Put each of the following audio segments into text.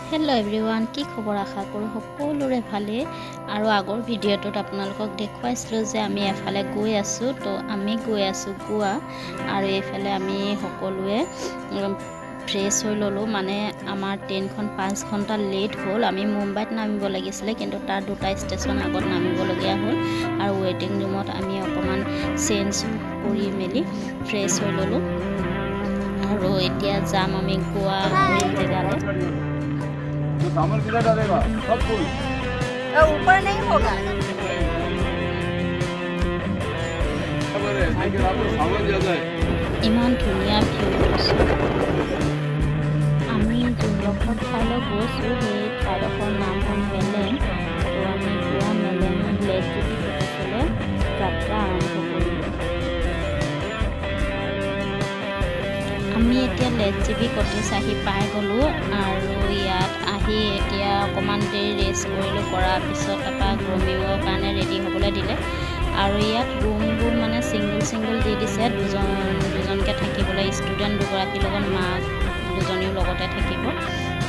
Hello' everyone, কি খবৰ? আশা কৰোঁ সকলোৰে ভালেই। আৰু আগৰ ভিডিঅ'টোত আপোনালোকক দেখুৱাইছিলোঁ যে আমি এফালে গৈ আছোঁ, তো আমি গৈ আছোঁ গোৱা। আৰু এইফালে আমি সকলোৱে ফ্ৰেছ হৈ ল'লোঁ। মানে আমাৰ ট্ৰেইনখন 5 ঘণ্টা লেট হ'ল। আমি মুম্বাইত নামিব লাগিছিলে, কিন্তু তাৰ 2টা ষ্টেচন আগত নামিবলগীয়া হ'ল। আৰু ৱেইটিং ৰুমত আমি অকণমান চেঞ্জ কৰি মেলি ফ্ৰেছ হৈ ল'লোঁ। আৰু এতিয়া যাম আমি গোৱা জেগালৈ। सामान किधर डालेगा? सब फुल ऊपर नहीं होगा। लेकिन आपको सामान ज्यादा है। ইমান ধুনীয়া ভিউ আছে। আমি যোনডোখৰ ঠাইলৈ গৈছোঁ সেই ঠাইডোখৰ নাম হ'ল মেলেং। তো আমি গোৱা মেলেং লেক যদি পাতিছিলে যাত্ৰা আৰম্ভ কৰিলোঁ। আমি এতিয়া লেক জিবি কটেজ আহি পাই গ'লোঁ। আৰু ইয়াত আহি এতিয়া অকণমান দেৰি ৰেষ্ট কৰিলোঁ। কৰাৰ পিছত তাৰপৰা গ্ৰুমিঙৰ কাৰণে ৰেডি হ'বলৈ দিলে। আৰু ইয়াত ৰুমবোৰ মানে ছিংগল দি দিছে, দুজনকৈ থাকিবলৈ। ষ্টুডেণ্ট দুগৰাকীৰ লগত মাক দুজনীও লগতে থাকিব।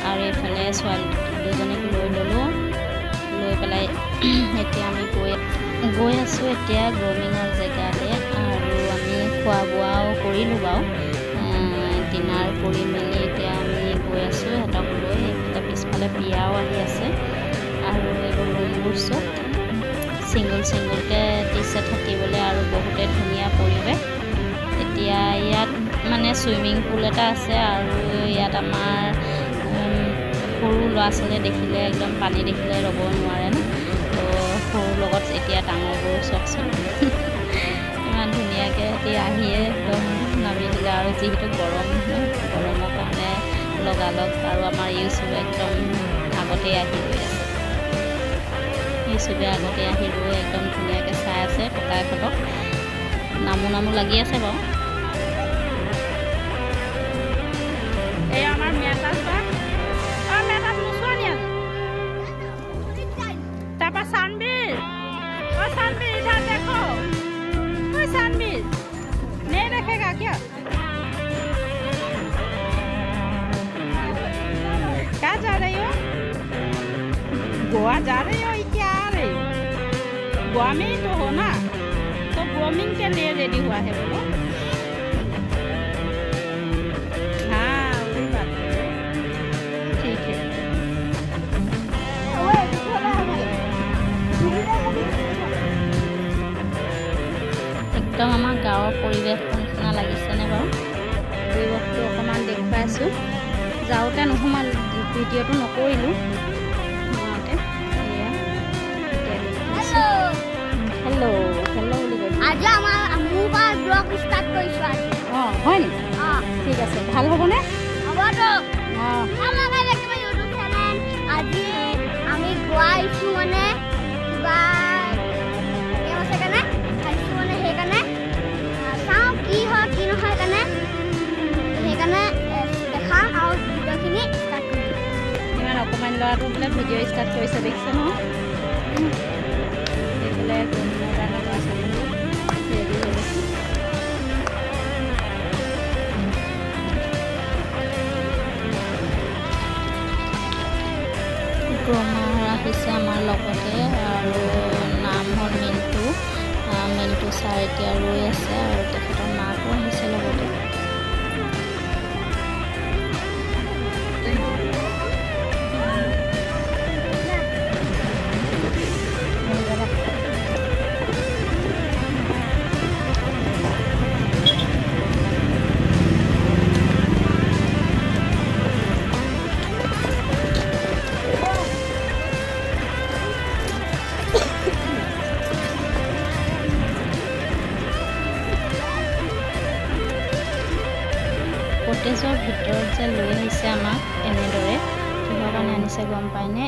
আৰু এইফালে ছোৱালী দুজনীক লৈ ল'লোঁ। লৈ পেলাই এতিয়া আমি গৈ আছোঁ এতিয়া গ্ৰুমিঙৰ জেগালৈ। আৰু আমি খোৱা বোৱাও কৰিলোঁ বাৰু। ডিনাৰ কৰি মেলি এতিয়া আমি গৈ আছোঁ সিহঁতক লৈ। সেইফালে পিছফালে বিয়াও আহি আছে। আৰু এইবোৰ ৰুমবোৰ চব ছিংগলকৈ দিছে থাকিবলৈ। আৰু বহুতে ধুনীয়া পৰিৱেশ। এতিয়া ইয়াত মানে চুইমিং পুল এটা আছে। আৰু ইয়াত আমাৰ সৰু ল'ৰা ছোৱালীয়ে দেখিলে একদম পানী দেখিলে ৰ'ব নোৱাৰে ন। তো সৰুৰ লগত এতিয়া ডাঙৰবোৰো চাওকচোন ইমান ধুনীয়াকৈ এতিয়া আহিয়ে একদম নামি দিলে। আৰু যিহেতু গৰমৰ কাৰণে লগালগ। আৰু আমাৰ ইউচুবে একদম আগতেই আহি গৈ আছে। ইউচুবে আগতে আহি গৈ একদম ধুনীয়াকৈ চাই আছে ককায়েকহঁতক। নামো লাগি আছে বাৰু। এই আমার মেটাস বা মেটাস মুসোনিয়া তারপর सानवीर इधर देखो। सानवीर नहीं देखेगा क्या? क्या जा रही हो? गोवा जा रही हो? क्या आ रही हो? गोवा में ही तो हो ना, तो ग्रूमिंग के लिए रेडी हुआ है बोलो। हाँ वही बात है, ठीक है। একদম আমাৰ গাঁৱৰ পৰিৱেশৰ নিচিনা লাগিছেনে বাৰু? পৰিৱেশটো অকণমান দেখুৱাই আছোঁ। যাওঁতে নোসোমাল, ভিডিঅ'টো নকৰিলোঁ। যাওঁতে এয়া হেল্ল' বুলি কৈছোঁ। আজি আমাৰ মোৰ পৰা ব্লগ ষ্টাৰ্ট কৰিছোঁ আজি। অঁ হয় নেকি? ঠিক আছে, ভাল হ'বনে? হ'বতো। অঁ আমাৰ ইউটিউব চেনেল। আজি আমি গোৱা আহিছোঁ মানে কিবা গেম আছে কাৰণে আহিছোঁ মানে সেইকাৰণে চাওঁ কি হয় কি নহয় সেইকাৰণে দেখাম আৰু ভিডিঅ'খিনি ষ্টাৰ্ট কৰিম। ইমান অকণমান ল'ৰাটো বোলে ভিডিঅ' ষ্টাৰ্ট কৰিছে দেখিছে নহয়। এইফালে গ্ৰুমিঙৰ কাৰণে ল'ৰা ছোৱালীবোৰ ৰেডি হৈ গৈছে। গ্ৰুমাৰ আহিছে আমাৰ লগতে। আৰু নাম হ'ল মিণ্টু ছাৰ এতিয়া ৰৈ আছে। আৰু তেখেতৰ মাকো আহিছে লগতে। কটেজৰ ভিতৰত যে লৈ আহিছে আমাক এনেদৰে, কিহৰ কাৰণে আনিছে গম পায়নে?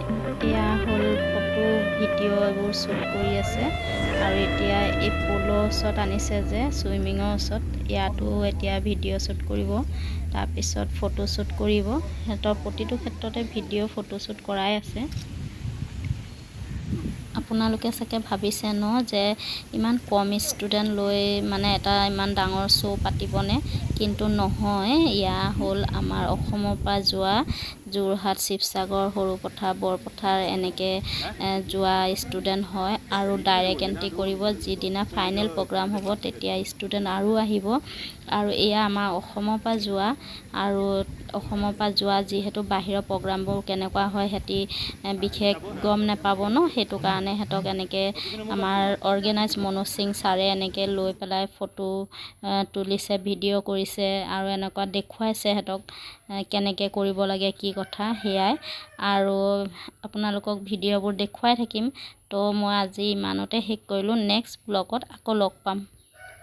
এয়া হ'ল ফটো ভিডিঅ' এইবোৰ শ্বুট কৰি আছে। আৰু এতিয়া এই পুলৰ ওচৰত আনিছে যে চুইমিঙৰ ওচৰত, ইয়াতো এতিয়া ভিডিঅ' শ্বুট কৰিব, তাৰপিছত ফটো শ্বুট কৰিব। সিহঁতৰ প্ৰতিটো ক্ষেত্ৰতে ভিডিঅ' ফটো শ্বুট কৰাই আছে। আপোনালোকে চাগে ভাবিছে ন যে ইমান কম ষ্টুডেণ্ট লৈ মানে এটা ইমান ডাঙৰ শ্ব' পাতিবনে? কিন্তু নহয়, এয়া হ'ল আমাৰ অসমৰ পৰা যোৱা যোৰহাট শিৱসাগৰ সৰুপথাৰ বৰপথাৰ এনেকৈ যোৱা ষ্টুডেণ্ট হয় আৰু ডাইৰেক্ট এণ্ট্ৰি কৰিব। যিদিনা ফাইনেল প্ৰগ্ৰাম হ'ব তেতিয়া ষ্টুডেণ্ট আৰু আহিব। আৰু এয়া আমাৰ অসমৰ পৰা যোৱা, আৰু অসমৰ পৰা যোৱা যিহেতু বাহিৰৰ প্ৰগ্ৰামবোৰ কেনেকুৱা হয় সিহঁতি বিশেষ গম নাপাব ন, সেইটো কাৰণে সিহঁতক এনেকৈ আমাৰ অৰ্গেনাইজ মনোজ সিং ছাৰে এনেকৈ লৈ পেলাই ফটো তুলিছে, ভিডিঅ' কৰিছে আৰু এনেকুৱা দেখুৱাইছে সিহঁতক কেনেকৈ কৰিব লাগে কি কথা সেয়াই। আৰু আপোনালোকক ভিডিঅ'বোৰ দেখুৱাই থাকিম। তো মই আজি ইমানতে শেষ কৰিলোঁ। নেক্সট ব্লগত আকৌ লগ পাম।